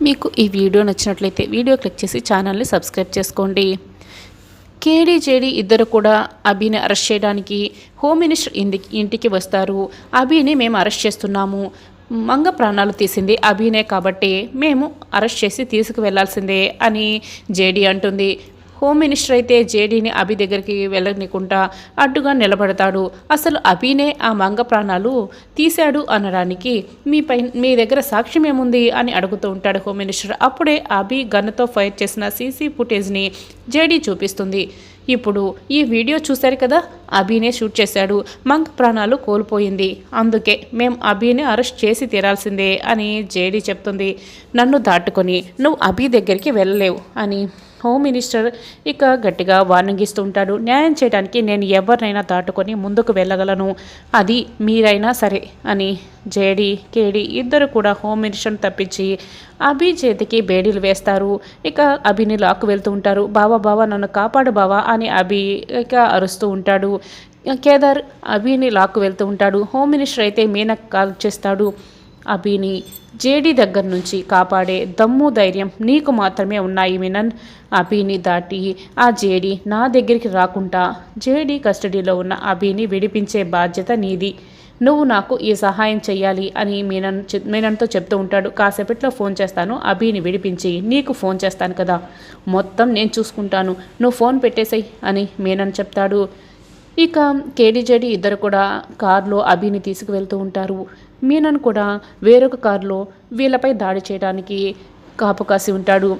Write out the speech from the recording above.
మీకు ఈ వీడియో నచ్చినట్లయితే వీడియో క్లిక్ చేసి ఛానల్ని సబ్స్క్రైబ్ చేసుకోండి. కేడీ జేడీ ఇద్దరు కూడా అభిని అరెస్ట్ చేయడానికి హోమ్ మినిస్టర్ ఇంటికి వస్తారు. అభిని మేము అరెస్ట్ చేస్తున్నాము, మంగ ప్రాణాలు తీసింది అభినే కాబట్టి మేము అరెస్ట్ చేసి తీసుకువెళ్లాల్సిందే అని జేడీ అంటుంది. హోమ్ మినిస్టర్ అయితే జేడీని అభి దగ్గరికి వెళ్ళనికుండా అడ్డుగా నిలబడతాడు. అసలు అభినే ఆ మంగ ప్రాణాలు తీశాడు అనడానికి మీ దగ్గర సాక్ష్యం ఏముంది అని అడుగుతూ ఉంటాడు హోమ్ మినిస్టర్. అప్పుడే అభి గన్తో ఫైర్ చేసిన సీసీ ఫుటేజ్ని జేడీ చూపిస్తుంది. ఇప్పుడు ఈ వీడియో చూశారు కదా, అభినే షూట్ చేశాడు, మంగ ప్రాణాలు కోల్పోయింది, అందుకే మేము అభిని అరెస్ట్ చేసి తీరాల్సిందే అని జేడీ చెప్తుంది. నన్ను దాటుకొని నువ్వు అభి దగ్గరికి వెళ్ళలేవు అని హోమ్ మినిస్టర్ ఇక గట్టిగా వార్నింగ్ ఇస్తూ ఉంటాడు. న్యాయం చేయడానికి నేను ఎవరినైనా దాటుకొని ముందుకు వెళ్ళగలను, అది మీరైనా సరే అని జేడీ కేడీ ఇద్దరు కూడా హోమ్ మినిస్టర్ని తప్పించి అభి చేతికి బేడీలు వేస్తారు. ఇక అభిని లాక్కు వెళ్తూ ఉంటారు. బావా నన్ను కాపాడు బావా అని అభి ఇక అరుస్తూ ఉంటాడు. కేదార్ అభిని లాక్కు వెళ్తూ ఉంటాడు. హోమ్ మినిస్టర్ అయితే మీనకు కాల్ చేస్తాడు. అభిని జేడీ దగ్గర నుంచి కాపాడే దమ్ము ధైర్యం నీకు మాత్రమే ఉన్నాయి మీనన్. అభిని దాటి ఆ జేడీ నా దగ్గరికి రాకుండా జేడీ కస్టడీలో ఉన్న అభిని విడిపించే బాధ్యత నీది. నువ్వు నాకు ఈ సహాయం చెయ్యాలి అని మీనన్తో చెప్తూ ఉంటాడు. కాసేపట్లో ఫోన్ చేస్తాను, అభిని విడిపించి నీకు ఫోన్ చేస్తాను కదా, మొత్తం నేను చూసుకుంటాను, నువ్వు ఫోన్ పెట్టేసేయ్ అని మీనన్ చెప్తాడు. ఇక కేడీజేడీ ఇద్దరు కూడా కారులో అభిని తీసుకువెళ్తూ ఉంటారు. మీనన్ కూడా వేరొక కారులో వీళ్ళపై దాడి చేయడానికి కాపు కాసి ఉంటాడు.